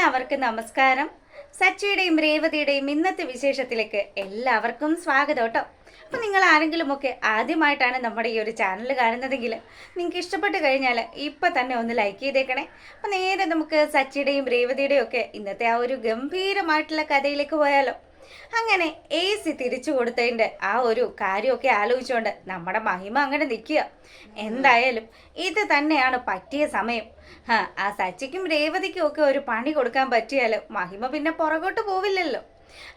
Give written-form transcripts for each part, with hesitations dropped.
എല്ലാവർക്കും നമസ്കാരം. സച്ചിയുടെയും രേവതിയുടെയും ഇന്നത്തെ വിശേഷത്തിലേക്ക് എല്ലാവർക്കും സ്വാഗതം കേട്ടോ. അപ്പം നിങ്ങൾ ആരെങ്കിലുമൊക്കെ ആദ്യമായിട്ടാണ് നമ്മുടെ ഈ ഒരു ചാനൽ കാണുന്നതെങ്കിൽ നിങ്ങൾക്ക് ഇഷ്ടപ്പെട്ട് കഴിഞ്ഞാൽ ഇപ്പം തന്നെ ഒന്ന് ലൈക്ക് ചെയ്തേക്കണേ. അപ്പം നേരെ നമുക്ക് സച്ചിയുടെയും രേവതിയുടെയും ഒക്കെ ഇന്നത്തെ ആ ഒരു ഗംഭീരമായിട്ടുള്ള കഥയിലേക്ക് പോയാലോ. അങ്ങനെ AC തിരിച്ചു കൊടുത്തതിൻ്റെ ആ ഒരു കാര്യമൊക്കെ ആലോചിച്ചുകൊണ്ട് നമ്മുടെ മഹിമ അങ്ങനെ നിൽക്കുക. എന്തായാലും ഇത് തന്നെയാണ് പറ്റിയ സമയം. ആ സച്ചിക്കും രേവതിക്കും ഒക്കെ ഒരു പണി കൊടുക്കാൻ പറ്റിയാലോ മഹിമ പിന്നെ പുറകോട്ട് പോവില്ലല്ലോ.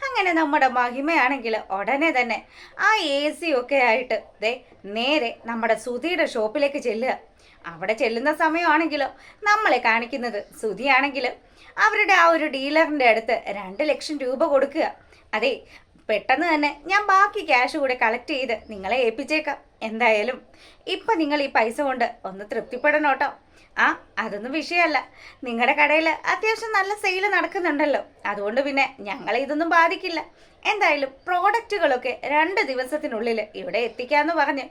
അങ്ങനെ നമ്മുടെ മഹിമയാണെങ്കിൽ ഉടനെ തന്നെ ആ AC ഒക്കെ ആയിട്ട് നേരെ നമ്മുടെ സുധിയുടെ ഷോപ്പിലേക്ക് ചെല്ലുക. അവിടെ ചെല്ലുന്ന സമയമാണെങ്കിലോ നമ്മളെ കാണിക്കുന്നത് സുധിയാണെങ്കിൽ അവരുടെ ആ ഒരു ഡീലറിൻ്റെ അടുത്ത് 2 ലക്ഷം രൂപ കൊടുക്കുക. അതെ, പെട്ടെന്ന് തന്നെ ഞാൻ ബാക്കി ക്യാഷ് കൂടെ കളക്ട് ചെയ്ത് നിങ്ങളെ ഏൽപ്പിച്ചേക്കാം. എന്തായാലും ഇപ്പം നിങ്ങൾ ഈ പൈസ കൊണ്ട് ഒന്ന് തൃപ്തിപ്പെടണം കേട്ടോ. അതൊന്നും വിഷയമല്ല, നിങ്ങളുടെ കടയിൽ അത്യാവശ്യം നല്ല സെയിൽ നടക്കുന്നുണ്ടല്ലോ, അതുകൊണ്ട് പിന്നെ ഞങ്ങളെ ഇതൊന്നും ബാധിക്കില്ല. എന്തായാലും പ്രോഡക്റ്റുകളൊക്കെ 2 ദിവസത്തിനുള്ളിൽ ഇവിടെ എത്തിക്കാന്ന് പറഞ്ഞ്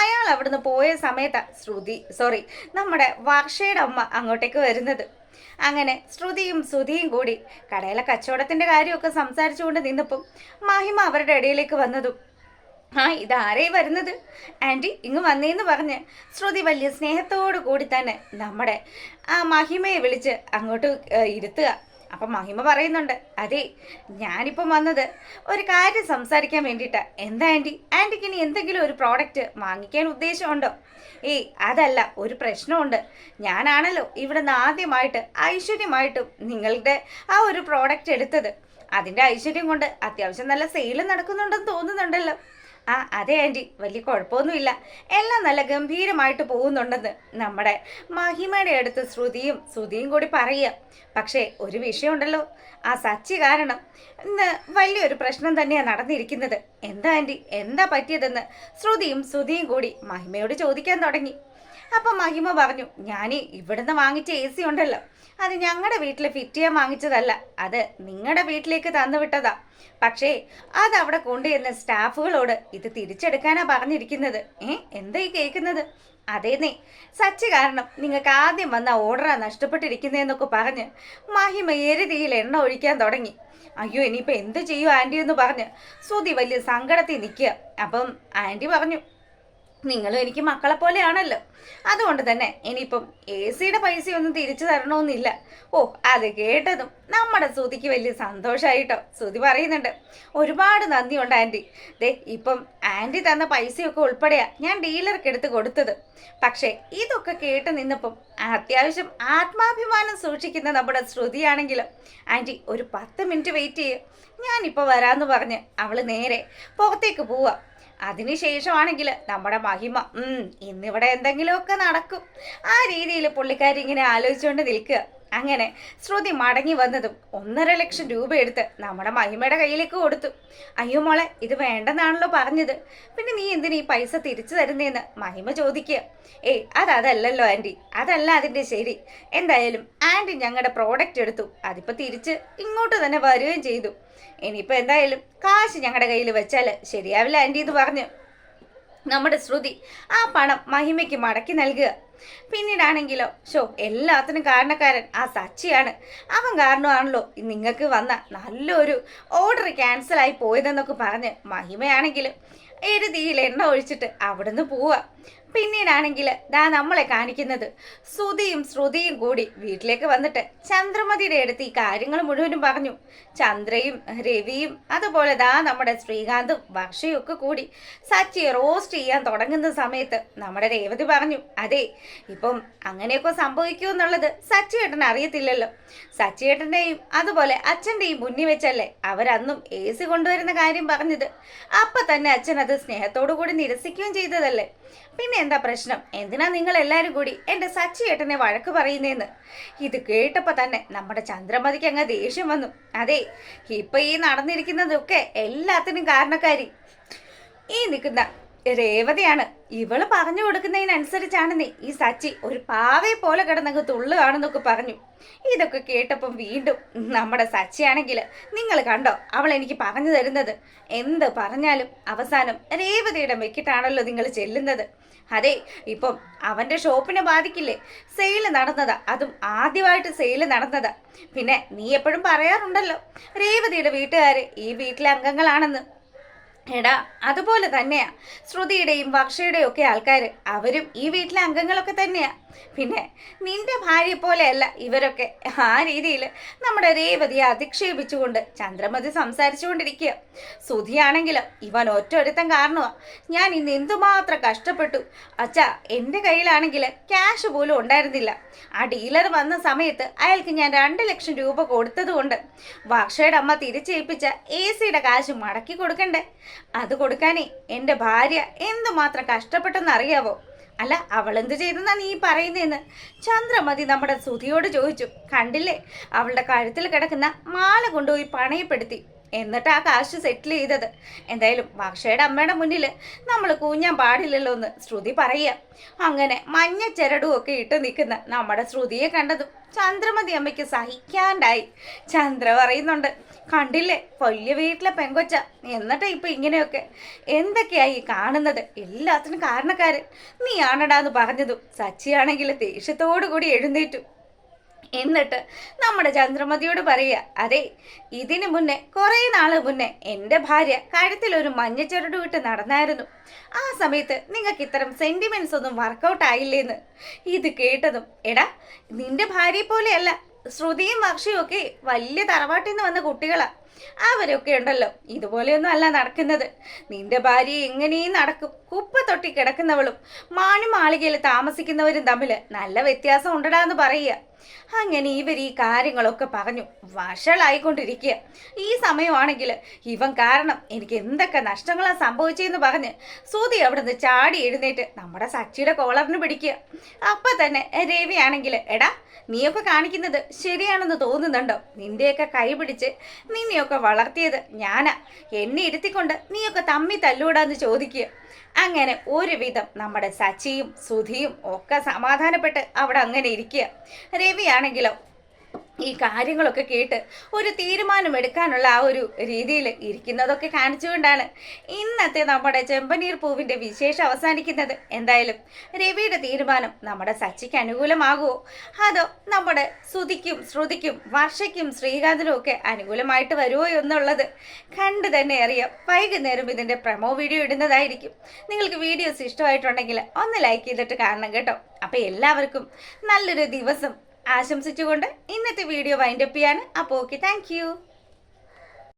അയാൾ അവിടുന്ന് പോയ സമയത്താണ് നമ്മുടെ വർഷയുടെ അമ്മ അങ്ങോട്ടേക്ക് വരുന്നത്. അങ്ങനെ ശ്രുതിയും സുധിയും കൂടി കടയിലെ കച്ചവടത്തിന്റെ കാര്യമൊക്കെ സംസാരിച്ചുകൊണ്ട് നിന്നപ്പം മഹിമ അവരുടെ ഇടയിലേക്ക് വന്നതും ഇതാരേ വരുന്നത് ആൻറ്റി ഇങ്ങ് വന്നേന്ന് പറഞ്ഞ് ശ്രുതി വലിയ സ്നേഹത്തോടു കൂടി തന്നെ നമ്മുടെ ആ മഹിമയെ വിളിച്ച് അങ്ങോട്ട് ഇരുത്തുക. അപ്പം മഹിമ പറയുന്നുണ്ട്, അതെ ഞാനിപ്പം വന്നത് ഒരു കാര്യം സംസാരിക്കാൻ വേണ്ടിയിട്ടാണ്. എന്താ ആൻറ്റിക്ക് ഇനി എന്തെങ്കിലും ഒരു പ്രോഡക്റ്റ് വാങ്ങിക്കാൻ ഉദ്ദേശമുണ്ടോ? അതല്ല, ഒരു പ്രശ്നമുണ്ട്. ഞാനാണല്ലോ ഇവിടുന്ന് ആദ്യമായിട്ട് ഐശ്വര്യമായിട്ടും നിങ്ങളുടെ ആ ഒരു പ്രോഡക്റ്റ് എടുത്തത്. അതിൻ്റെ ഐശ്വര്യം കൊണ്ട് അത്യാവശ്യം നല്ല സെയിൽ നടക്കുന്നുണ്ടെന്ന് തോന്നുന്നുണ്ടല്ലോ. അതെ ആൻറ്റി, വലിയ കുഴപ്പമൊന്നുമില്ല, എല്ലാം നല്ല ഗംഭീരമായിട്ട് പോകുന്നുണ്ടെന്ന് നമ്മുടെ മഹിമയുടെ അടുത്ത് ശ്രുതിയും കൂടി പറയുക. പക്ഷേ ഒരു വിഷയമുണ്ടല്ലോ, ആ സച്ചി കാരണം ഇന്ന് വലിയൊരു പ്രശ്നം തന്നെയാണ് നടന്നിരിക്കുന്നത്. എന്താ ആൻറ്റി, എന്താ പറ്റിയതെന്ന് ശ്രുതിയും കൂടി മഹിമയോട് ചോദിക്കാൻ തുടങ്ങി. അപ്പം മഹിമ പറഞ്ഞു, ഞാൻ ഇവിടുന്ന് വാങ്ങിച്ച AC ഉണ്ടല്ലോ, അത് ഞങ്ങളുടെ വീട്ടിൽ ഫിറ്റ് ചെയ്യാൻ വാങ്ങിച്ചതല്ല, അത് നിങ്ങളുടെ വീട്ടിലേക്ക് തന്നു വിട്ടതാ. പക്ഷേ അത് അവിടെ കൊണ്ടുവരുന്ന സ്റ്റാഫുകളോട് ഇത് തിരിച്ചെടുക്കാനാ പറഞ്ഞിരിക്കുന്നത്. എന്താ ഈ കേൾക്കുന്നത്? അതേന്നേ, സച്ചി കാരണം നിങ്ങൾക്ക് ആദ്യം വന്ന ഓർഡറാ നഷ്ടപ്പെട്ടിരിക്കുന്നതെന്നൊക്കെ പറഞ്ഞ് മഹിമ എരുതിയിൽ എണ്ണ ഒഴിക്കാൻ തുടങ്ങി. അയ്യോ ഇനിയിപ്പോൾ എന്ത് ചെയ്യൂ ആൻറ്റി എന്ന് പറഞ്ഞ് ശ്രുതി വലിയ സങ്കടത്തിൽ നിൽക്കുക. അപ്പം ആൻറ്റി പറഞ്ഞു, നിങ്ങളും എനിക്ക് മക്കളെ പോലെയാണല്ലോ, അതുകൊണ്ട് തന്നെ ഇനിയിപ്പം AC പൈസയൊന്നും തിരിച്ചു തരണമെന്നില്ല. അത് കേട്ടതും നമ്മുടെ ശ്രുതിക്ക് വലിയ സന്തോഷമായിട്ടോ. ശ്രുതി പറയുന്നുണ്ട്, ഒരുപാട് നന്ദിയുണ്ട് ആൻറ്റി. ഇപ്പം ആൻറ്റി തന്ന പൈസയൊക്കെ ഉൾപ്പെടെയാ ഞാൻ ഡീലർക്ക് എടുത്ത് കൊടുത്തത്. പക്ഷേ ഇതൊക്കെ കേട്ട് നിന്നപ്പം അത്യാവശ്യം ആത്മാഭിമാനം സൂക്ഷിക്കുന്ന നമ്മുടെ ശ്രുതിയാണെങ്കിലും ആൻറ്റി ഒരു 10 മിനിറ്റ് വെയിറ്റ് ചെയ്യും, ഞാനിപ്പോൾ വരാമെന്ന് പറഞ്ഞ് അവൾ നേരെ പുറത്തേക്ക് പോവാ. അതിനുശേഷമാണെങ്കിൽ നമ്മുടെ മഹിമ ഇന്നിവിടെ എന്തെങ്കിലുമൊക്കെ നടക്കും, ആ രീതിയിൽ പുള്ളിക്കാരി ഇങ്ങനെ ആലോചിച്ചുകൊണ്ട് നിൽക്കുക. അങ്ങനെ ശ്രുതി മടങ്ങി വന്നതും 1.5 ലക്ഷം രൂപ എടുത്ത് നമ്മുടെ മഹിമയുടെ കയ്യിലേക്ക് കൊടുത്തു. അയ്യോ മോളെ, ഇത് വേണ്ടെന്നാണല്ലോ പറഞ്ഞത്, പിന്നെ നീ എന്തിനാ ഈ പൈസ തിരിച്ചു തരുന്നതെന്ന് മഹിമ ചോദിക്കുക. അതല്ലല്ലോ ആൻറ്റി, അതല്ല അതിൻ്റെ ശരി. എന്തായാലും ആൻറ്റി ഞങ്ങളുടെ പ്രോഡക്റ്റ് എടുത്തു, അതിപ്പോൾ തിരിച്ച് ഇങ്ങോട്ട് തന്നെ വരികയും ചെയ്തു. ഇനിയിപ്പോൾ എന്തായാലും കാശ് ഞങ്ങളുടെ കയ്യിൽ വെച്ചാൽ ശരിയാവില്ല ആൻറ്റി എന്ന് പറഞ്ഞു നമ്മുടെ ശ്രുതി ആ പണം മഹിമയ്ക്ക് മടക്കി നൽകുക. പിന്നീടാണെങ്കിലോ എല്ലാത്തിനും കാരണക്കാരൻ ആ സച്ചിയാണ്. അവൻ കാരണമാണല്ലോ നിങ്ങൾക്ക് വന്ന നല്ലൊരു ഓർഡർ ക്യാൻസലായി പോയതെന്നൊക്കെ പറഞ്ഞ് മഹിമയാണെങ്കിൽ എരുതിയിൽ എണ്ണ ഒഴിച്ചിട്ട് അവിടുന്ന് പോവുക. പിന്നീടാണെങ്കിൽ നമ്മളെ കാണിക്കുന്നത് ശ്രുതിയും കൂടി വീട്ടിലേക്ക് വന്നിട്ട് ചന്ദ്രമതിയുടെ അടുത്ത് ഈ കാര്യങ്ങൾ മുഴുവനും പറഞ്ഞു. ചന്ദ്രയും രവിയും അതുപോലെ നമ്മുടെ ശ്രീകാന്തും വർഷയും ഒക്കെ കൂടി സച്ചിയെ റോസ്റ്റ് ചെയ്യാൻ തുടങ്ങുന്ന സമയത്ത് നമ്മുടെ രേവതി പറഞ്ഞു, അതെ ഇപ്പം അങ്ങനെയൊക്കെ സംഭവിക്കുമെന്നുള്ളത് സച്ചിയേട്ടൻ അറിയത്തില്ലല്ലോ. സച്ചിയേട്ടൻ്റെയും അതുപോലെ അച്ഛൻ്റെയും മുന്നിൽ വെച്ചല്ലേ അവരന്നും AC കൊണ്ടുവരുന്ന കാര്യം പറഞ്ഞത്. അപ്പം തന്നെ അച്ഛൻ അത് സ്നേഹത്തോടു കൂടി നിരസിക്കുകയും ചെയ്തതല്ലേ. പിന്നെ എന്താ പ്രശ്നം? എന്തിനാ നിങ്ങൾ എല്ലാവരും കൂടി എൻ്റെ സച്ചിയേട്ടനെ വഴക്ക് പറയുന്നതെന്ന്. ഇത് കേട്ടപ്പോൾ തന്നെ നമ്മുടെ ചന്ദ്രമതിക്ക് അങ്ങ് ദേഷ്യം വന്നു. അതെ, ഇപ്പൊ ഈ നടന്നിരിക്കുന്നതൊക്കെ എല്ലാത്തിനും കാരണക്കാരി ഈ നിൽക്കുന്ന രേവതിയാണ്. ഇവള് പറഞ്ഞു കൊടുക്കുന്നതിനനുസരിച്ചാണെന്നേ ഈ സച്ചി ഒരു പാവയെ പോലെ കിടന്നങ്ങ് തുള്ളുകയാണെന്നൊക്കെ പറഞ്ഞു. ഇതൊക്കെ കേട്ടപ്പം വീണ്ടും നമ്മുടെ സച്ചിയാണെങ്കിൽ നിങ്ങൾ കണ്ടോ അവൾ എനിക്ക് പറഞ്ഞു തരുന്നത്, എന്ത് പറഞ്ഞാലും അവസാനം രേവതിയുടെ മെക്കിട്ടാണല്ലോ നിങ്ങൾ ചെല്ലുന്നത്. അതെ, ഇപ്പം അവൻ്റെ ഷോപ്പിനെ ബാധിക്കില്ലേ? സെയിൽ നടന്നതാ, അതും ആദ്യമായിട്ട് സെയിൽ നടന്നതാ. പിന്നെ നീ എപ്പോഴും പറയാറുണ്ടല്ലോ രേവതിയുടെ വീട്ടുകാർ ഈ വീട്ടിലെ അംഗങ്ങളാണെന്ന്. എടാ, അതുപോലെ തന്നെയാ ശ്രുതിയുടെയും വർഷയുടെയും ഒക്കെ ആൾക്കാർ, അവരും ഈ വീട്ടിലെ അംഗങ്ങളൊക്കെ തന്നെയാ. പിന്നെ നിന്റെ ഭാര്യ പോലെയല്ല ഇവരൊക്കെ. ആ രീതിയിൽ നമ്മുടെ രേവതിയെ അധിക്ഷേപിച്ചുകൊണ്ട് ചന്ദ്രമതി സംസാരിച്ചുകൊണ്ടിരിക്കുക. സുധിയാണെങ്കിലും ഇവൻ ഒറ്റൊരുത്തൻ കാരണമാ ഞാൻ ഇന്ന് എന്തുമാത്രം കഷ്ടപ്പെട്ടു. അച്ഛാ, എൻ്റെ കയ്യിലാണെങ്കിൽ ക്യാഷ് പോലും ഉണ്ടായിരുന്നില്ല. ആ ഡീലർ വന്ന സമയത്ത് അയാൾക്ക് ഞാൻ 2 ലക്ഷം രൂപ കൊടുത്തതുകൊണ്ട് വർഷയുടെ അമ്മ തിരിച്ചേൽപ്പിച്ച AC-യുടെ കാശ് മടക്കി കൊടുക്കണ്ടേ? അത് കൊടുക്കാനേ എൻ്റെ ഭാര്യ എന്തുമാത്രം കഷ്ടപ്പെട്ടെന്ന് അറിയാവോ? അല്ല, അവളെന്ത് ചെയ്തെന്നാ നീ പറയുന്നതെന്ന് ചന്ദ്രമതി നമ്മുടെ സുധിയോട് ചോദിച്ചു. കണ്ടില്ലേ, അവളുടെ കഴുത്തിൽ കിടക്കുന്ന മാല കൊണ്ടുപോയി പണയപ്പെടുത്തി, എന്നിട്ട് ആ കാശ് സെറ്റിൽ ചെയ്തത്. എന്തായാലും വർഷയുടെ അമ്മയുടെ മുന്നിൽ നമ്മൾ കൂഞ്ഞാൻ പാടില്ലല്ലോ എന്ന് ശ്രുതി പറയുക. അങ്ങനെ മഞ്ഞ ചരടും ഒക്കെ ഇട്ട് നിൽക്കുന്ന നമ്മുടെ ശ്രുതിയെ കണ്ടതും ചന്ദ്രമതി അമ്മയ്ക്ക് സഹിക്കാണ്ടായി. ചന്ദ്ര പറയുന്നുണ്ട്, കണ്ടില്ലേ വലിയ വീട്ടിലെ പെങ്കൊച്ച, എന്നിട്ട് ഇപ്പൊ ഇങ്ങനെയൊക്കെ എന്തൊക്കെയായി കാണുന്നത്? എല്ലാത്തിനും കാരണക്കാരൻ നീയാണടാന്ന് പറഞ്ഞതും സച്ചിയാണെങ്കിൽ ദേഷ്യത്തോടു കൂടി എഴുന്നേറ്റു. എന്നിട്ട് നമ്മുടെ ചന്ദ്രമതിയോട് പറയുക, അതെ, ഇതിനു മുന്നേ കുറേ നാൾ മുന്നേ എൻ്റെ ഭാര്യ കഴുത്തിലൊരു മഞ്ഞച്ചരട് വിട്ട് നടന്നായിരുന്നു. ആ സമയത്ത് നിങ്ങൾക്ക് ഇത്തരം സെന്റിമെന്റ്സ് ഒന്നും വർക്കൗട്ട് ആയില്ലേന്ന്. ഇത് കേട്ടതും, എടാ, നിന്റെ ഭാര്യയെ പോലെയല്ല ശ്രുതിയും വർഷയും ഒക്കെ വലിയ തറവാട്ടിൽ നിന്ന് വന്ന കുട്ടികളാ. അവരൊക്കെ ഉണ്ടല്ലോ ഇതുപോലെയൊന്നും അല്ല നടക്കുന്നത്. നിന്റെ ഭാര്യ എങ്ങനെയും നടക്കും. കുപ്പ തൊട്ടി കിടക്കുന്നവളും മാളികയിൽ താമസിക്കുന്നവരും തമ്മിൽ നല്ല വ്യത്യാസം ഉണ്ടടാന്ന് പറയുക. അങ്ങനെ ഇവർ ഈ കാര്യങ്ങളൊക്കെ പറഞ്ഞു വഷളായിക്കൊണ്ടിരിക്കുക. ഈ സമയമാണെങ്കിൽ ഇവൻ കാരണം എനിക്ക് എന്തൊക്കെ നഷ്ടങ്ങളാണ് സംഭവിച്ചതെന്ന് പറഞ്ഞ് സുധി അവിടെ നിന്ന് ചാടി എഴുന്നേറ്റ് നമ്മുടെ സച്ചിയുടെ കോളറിന് പിടിക്കുക. അപ്പം തന്നെ രവിയാണെങ്കിൽ, എടാ, നീയൊക്കെ കാണിക്കുന്നത് ശരിയാണെന്ന് തോന്നുന്നുണ്ടോ? നിന്റെയൊക്കെ കൈ പിടിച്ച് നിന്നെയൊക്കെ വളർത്തിയത് ഞാനാ. എന്നെ ഇരുത്തിക്കൊണ്ട് നീയൊക്കെ തമ്മി തല്ലൂടാന്ന് ചോദിക്കുക. അങ്ങനെ ഒരുവിധം നമ്മുടെ സച്ചിയും സുധിയും ഒക്കെ സമാധാനപ്പെട്ട് അവിടെ അങ്ങനെ ഇരിക്കുക. രവിയാണെങ്കിലോ ഈ കാര്യങ്ങളൊക്കെ കേട്ട് ഒരു തീരുമാനമെടുക്കാനുള്ള ആ ഒരു രീതിയിൽ ഇരിക്കുന്നതൊക്കെ കാണിച്ചുകൊണ്ടാണ് ഇന്നത്തെ നമ്മുടെ ചെമ്പനീർ പൂവിൻ്റെ വിശേഷം അവസാനിക്കുന്നത്. എന്തായാലും രവിയുടെ തീരുമാനം നമ്മുടെ സച്ചിക്ക് അനുകൂലമാകുമോ, അതോ നമ്മുടെ സുധിക്കും ശ്രുതിക്കും വർഷയ്ക്കും ശ്രീകാന്തിനും ഒക്കെ അനുകൂലമായിട്ട് വരുമോ എന്നുള്ളത് കണ്ടു തന്നെ അറിയാം. വൈകുന്നേരം ഇതിൻ്റെ പ്രൊമോ വീഡിയോ ഇടുന്നതായിരിക്കും. നിങ്ങൾക്ക് വീഡിയോസ് ഇഷ്ടമായിട്ടുണ്ടെങ്കിൽ ഒന്ന് ലൈക്ക് ചെയ്തിട്ട് കാണണം കേട്ടോ. അപ്പോൾ എല്ലാവർക്കും നല്ലൊരു ദിവസം ആശംസിച്ചുകൊണ്ട് ഇന്നത്തെ വീഡിയോ വൈൻഡപ്പ് ചെയ്യാണ്. അപ്പോൾ ഓക്കെ, താങ്ക് യു.